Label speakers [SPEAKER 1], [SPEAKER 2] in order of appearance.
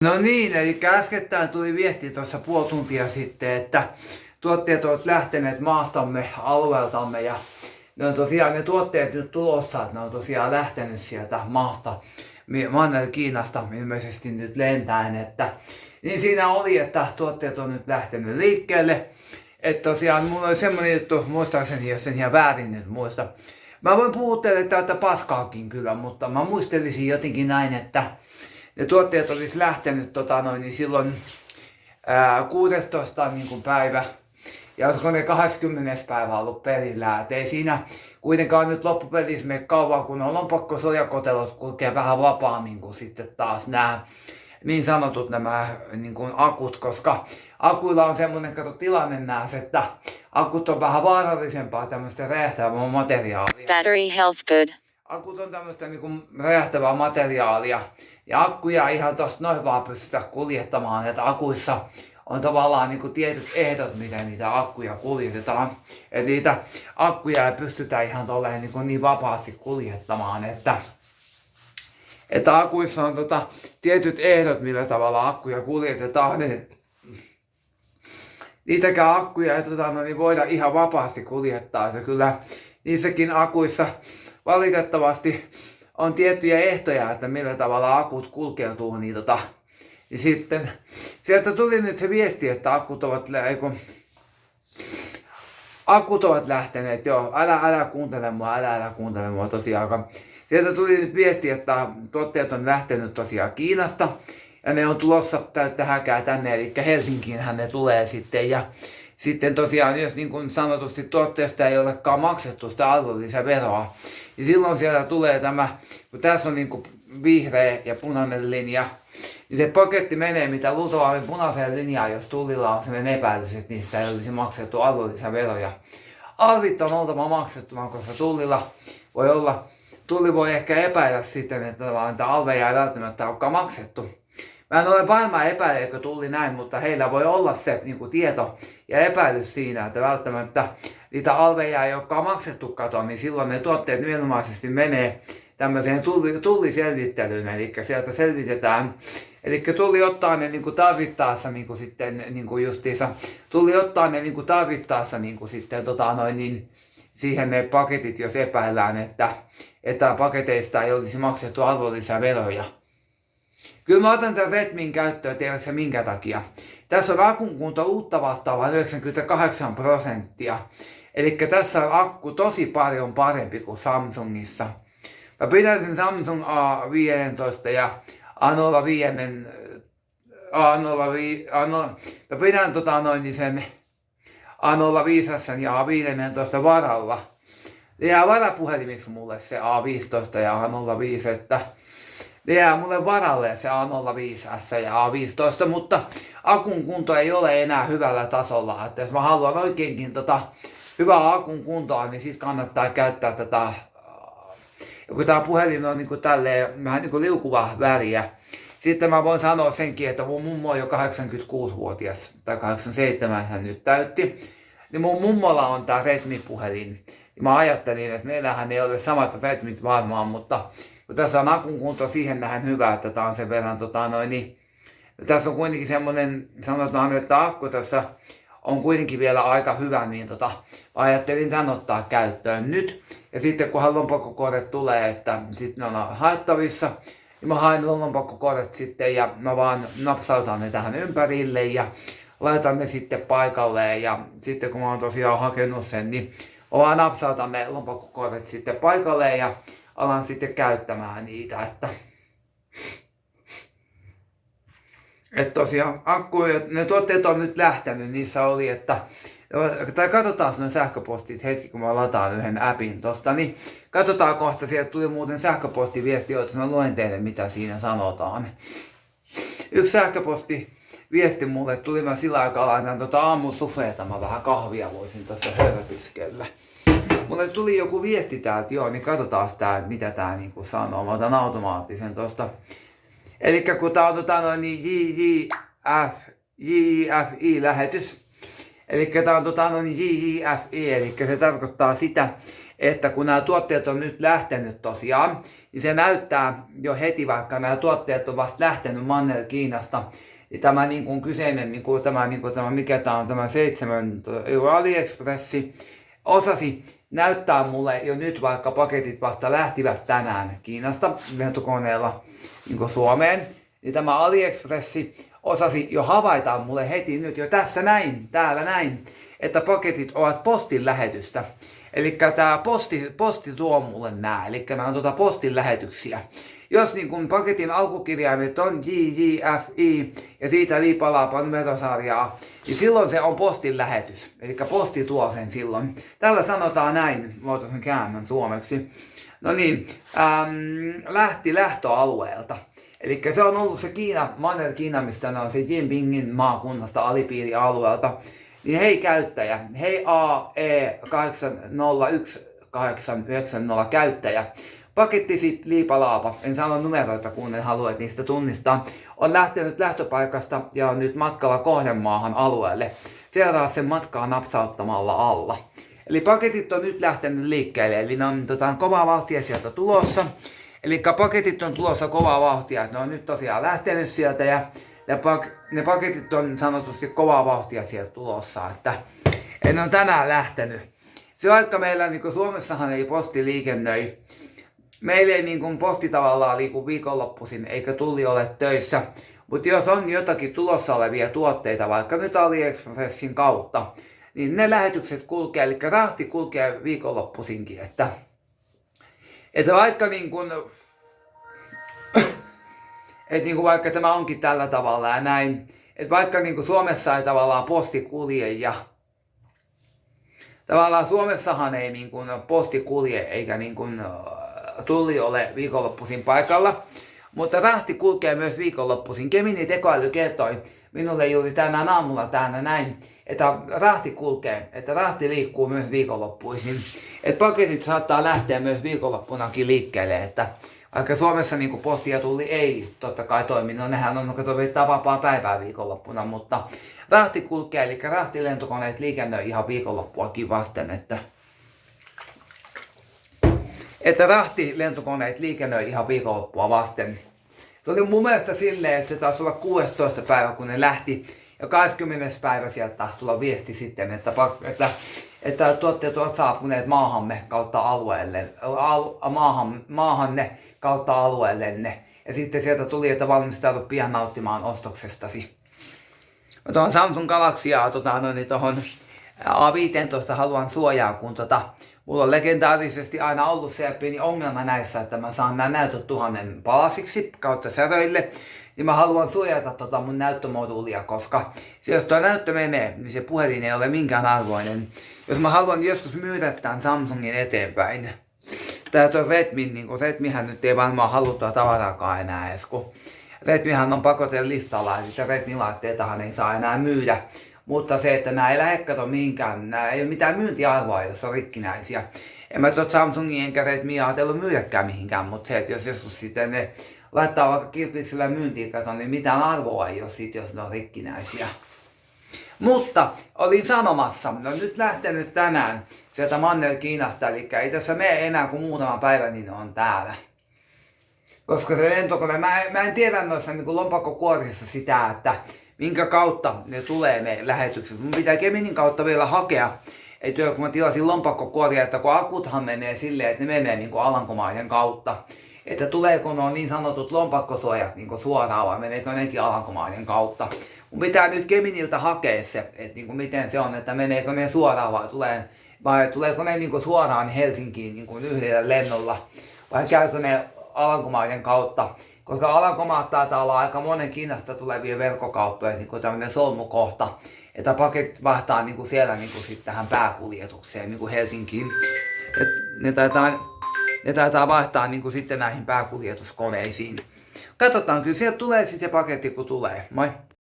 [SPEAKER 1] No niin, eli äskettäin tuli viesti tuossa puoli tuntia sitten, että tuotteet ovat lähteneet maastamme, alueeltamme ja ne on tosiaan ne tuotteet nyt tulossa, että ne on tosiaan lähtenyt sieltä maasta, Manner-Kiinasta ilmeisesti nyt lentäen, että niin siinä oli, että tuotteet on nyt lähtenyt liikkeelle, että tosiaan mulla oli semmonen juttu, muistaakseni, jos en ihan väärin nyt muista. Mä voin puhua teille täyttä paskaakin kyllä, mutta mä muistelisin jotenkin näin, että ne tuotteet olisi lähtenyt niin silloin 16. Niin päivä ja olisiko ne 20. päivä ollut perillä. Et ei siinä kuitenkaan nyt loppupelissä mene kauan, kun on pakko sojakotelot kulkee vähän vapaammin kuin sitten taas nämä niin sanotut nämä niin kuin akut, koska akuilla on semmoinen tilanne näes, että akut on vähän vaarallisempaa tämmöistä räjähtävää materiaalia.
[SPEAKER 2] Battery health good.
[SPEAKER 1] Akut on tämmöistä niin räjähtävää materiaalia ja akkuja ihan tosta noin vaan pystytä kuljettamaan, että akuissa on tavallaan niin tietyt ehdot, miten niitä akkuja kuljetetaan. Et niitä akkuja ei pystytä ihan tolleen niin vapaasti kuljettamaan, että akuissa on tietyt ehdot, millä tavalla akkuja kuljetetaan. Niitäkään akkuja ei niin voida ihan vapaasti kuljettaa, että kyllä niissäkin akuissa valitettavasti on tiettyjä ehtoja, että millä tavalla akut kulkeutuu, niin sitten sieltä tuli nyt se viesti, että akut ovat lähteneet, joo, älä kuuntele mua tosiaan. Sieltä tuli nyt viesti, että tuotteet on lähtenyt tosiaan Kiinasta ja ne on tulossa täyttä häkää tänne, eli Helsinkiinhän ne tulee sitten ja sitten tosiaan, jos niin kuin sanotusti tuotteesta ei olekaan maksettu sitä arvonlisäveroa, niin silloin siellä tulee tämä, kun tässä on niin kuin vihreä ja punainen linja, niin se paketti menee mitä luultavasti punaiseen linjaan, jos Tullilla on sellainen epäilys, että niistä ei olisi maksettu arvonlisäveroja. Arvit on oltava maksettuna, koska Tulli voi ehkä epäillä sitten, että alveja ei välttämättä olekaan maksettu. Mä en ole varma epäileekö Tulli näin, mutta heillä voi olla se tieto ja epäilys siinä, että välttämättä niitä alveja ei olekaan maksettu katon, niin silloin ne tuotteet nimenomaisesti menee tämmöiseen tulliselvittelyyn, eli sieltä selvitetään. Eli Tulli ottaa ne tarvittaessa sitten justiinsa, Tulli ottaa ne tarvittaessa sitten siihen ne paketit, jos epäillään, että paketeista ei olisi maksettu arvonlisäveroja. Kyllä mä otan tämän Redmin käyttöön, tiedätkö minkä takia? Tässä on akun kunto uutta vastaava 98%. Eli tässä on akku tosi paljon parempi kuin Samsungissa. Mä pidän sen Samsung A15 ja A05, mä pidän sen A05 ja A15 varalla. Ne jää varapuhelimiksi mulle se A15 ja A05, että ne jää mulle varalle se A05 ja A15, mutta akun kunto ei ole enää hyvällä tasolla. Että jos mä haluan oikeinkin hyvää akun kuntoa, niin sit kannattaa käyttää tätä, kun tää puhelin on tälleen vähän liukuva väriä. Sitten mä voin sanoa senkin, että mun mummo on jo 86-vuotias, tai 87 hän nyt täytti. Niin mun mummolla on tää Redmi-puhelin. Ja mä ajattelin, että meillähän ei ole samat Redmit varmaan, mutta kun tässä on akun kunto siihen nähden hyvä, että tää on sen verran tässä on kuitenkin semmonen, sanotaan, että akku tässä on kuitenkin vielä aika hyvä, niin ajattelin tän ottaa käyttöön nyt. Ja sitten kunhan lompakkokorret tulee, että sitten ne on haettavissa, niin mä haen lompakkokorret sitten ja mä vaan napsautan ne tähän ympärille ja laitan ne sitten paikalleen. Ja sitten kun mä oon tosiaan hakenut sen, niin mä vaan napsautan ne lompakkokorret sitten paikalleen ja alan sitten käyttämään niitä, että tosiaan ne tuotteet on nyt lähtenyt, niissä oli, tai katsotaan noin sähköpostit hetki, kun mä lataan yhden appin tosta, niin katsotaan kohta, sieltä tuli muuten sähköpostiviesti, joita mä luen teille, mitä siinä sanotaan. Yksi sähköpostiviesti mulle tuli, mä sillä aikaa laitan aamusufeeta, mä vähän kahvia voisin tuossa hörpiskellä. Mulle tuli joku viesti täältä, joo, niin katsotaan tää, mitä tää sanoo. Mä otan automaattisen tosta. Elikkä kun tää on JJFI-lähetys. Elikkä tää on JJFI, elikkä se tarkoittaa sitä, että kun nämä tuotteet on nyt lähtenyt tosiaan, niin se näyttää jo heti, vaikka nämä tuotteet on vasta lähtenyt Manner-Kiinasta, niin tämä niin kuin kyseinen, mikä tämä on, tämä 7 € AliExpressi, osasi näyttää mulle jo nyt, vaikka paketit vasta lähtivät tänään Kiinasta lentokoneella niin Suomeen, niin tämä AliExpressi osasi jo havaita mulle heti nyt jo tässä näin, täällä näin, että paketit ovat postin lähetystä. Eli tämä posti tuo mulle nää, eli mä oon postin lähetyksiä. Jos niin kun paketin alkukirjaimet on JJFI ja siitä liipalaapa numerosarjaa, niin silloin se on postin lähetys. Eli posti tuo sen silloin. Tällä sanotaan näin, voitaisiin käännän suomeksi. No niin, lähti lähtöalueelta. Eli se on ollut se Kiina, Manner-Kiina, mistä on se Jinpingin maakunnasta alipiirialueelta. Niin hei käyttäjä, hei AE801890 käyttäjä. Pakettisi liipalaapa, en sano numeroita, kun en halua niistä tunnistaa, on lähtenyt lähtöpaikasta ja on nyt matkalla kohdemaahan alueelle. Seuraa sen matkaa napsauttamalla alla. Eli paketit on nyt lähtenyt liikkeelle, eli ne on kovaa vauhtia sieltä tulossa. Eli paketit on tulossa kovaa vauhtia, ne on nyt tosiaan lähtenyt sieltä ja ne paketit on sanotusti kovaa vauhtia sieltä tulossa, että en ole tänään lähtenyt. Se vaikka meillä niin Suomessahan ei posti liikennöi, meillä ei niin posti tavallaan liiku viikonloppuisin eikä tulli ole töissä, mutta jos on jotakin tulossa olevia tuotteita, vaikka nyt AliExpressin kautta, niin ne lähetykset kulkee, eli rahti kulkee viikonloppuisinkin, että vaikka niin kuin, vaikka tämä onkin tällä tavalla ja näin, että vaikka niin kuin Suomessa ei tavallaan posti kulje ja tavallaan Suomessahan ei niin kuin posti kulje eikä niin kuin tulli ole viikonloppuisin paikalla, mutta rahti kulkee myös viikonloppuisin. Gemini tekoäly kertoi minulle juuri tänään aamulla täällä näin, että rahti kulkee, että rahti liikkuu myös viikonloppuisin. Että paketit saattaa lähteä myös viikonloppunakin liikkeelle, että vaikka Suomessa niin kuin posti ja tulli ei totta kai toimi, no nehän on viettää vapaa päivää viikonloppuna, mutta rahti kulkee, eli rahtilentokoneet liikennöi ihan viikonloppuakin vasten, että rahtilentokoneet liikennöi ihan viikonloppua vasten. Se oli mun mielestä silleen, että se taisi olla 16. päivä, kun ne lähti, ja 20. päivä sieltä taas tulla viesti sitten, että tuotteet ovat saapuneet maahamme kautta alueelle, maahanne kautta alueellenne. Ja sitten sieltä tuli, että valmistaudut pian nauttimaan ostoksestasi. Mä tuohon Samsung Galaxyaa tuohon A15 haluan suojaa, kun mulla on legendaarisesti aina ollut se pieni ongelma näissä, että mä saan nämä näytöt 1000 palasiksi kautta säröille. Niin mä haluan suojata mun näyttömoduulia, koska jos tuo näyttö menee, niin se puhelin ei ole minkään arvoinen. Jos mä haluan joskus myydä tämän Samsungin eteenpäin. Tää tuo Redmin, niin Redmihän nyt ei varmaan haluttua tavaraakaan enää edes, kun Redmihän on pakotelistalla, ja sitten Redmi-laitteitahan ei saa enää myydä. Mutta se, että nämä ei lähde kato mihinkään, nämä ei ole mitään myyntiarvoa, jos on rikkinäisiä. En mä tuot Samsungin enkä Redmiä ajatellut myydäkään mihinkään, mutta se, että jos joskus sitten ne laittaa vaikka kirpiksellä myyntiin kato, niin mitään arvoa ei ole siitä, jos ne on rikkinäisiä. Mutta olin sanomassa, no nyt lähtenyt tänään sieltä Manner-Kiinasta, eli ei tässä mene enää kuin muutama päivä, niin ne on täällä. Koska se lentokone, mä en tiedä noissa niin lompakkokuorissa sitä, että minkä kautta ne tulee ne lähetykset. Mun pitää Geminin kautta vielä hakea, että kun mä tilasin lompakkokuoria, että kun akuthan menee silleen, että ne menee niin kuin Alankomaiden kautta. Että tuleeko nuo niin sanotut lompakkosuojat niin suoraan vai meneekö nekin Alankomaiden kautta. Mun pitää nyt Geminiltä hakea se, että niin kuin miten se on, että meneekö ne suoraan vai tuleeko ne niin kuin suoraan Helsinkiin niin kuin yhdellä lennolla. Vai käykö ne Alankomaiden kautta. Koska Alankomaat taitaa olla aika monen Kiinasta tulevia verkkokauppoja, niin kuin tämmöinen solmukohta, että paketit vaihtaa niin kuin siellä niin kuin sit tähän pääkuljetukseen niin kuin Helsinkiin. Ne taitaa vaihtaa niin kuin sitten näihin pääkuljetuskoneisiin. Katsotaan, kyllä sieltä tulee siis se paketti kun tulee. Moi!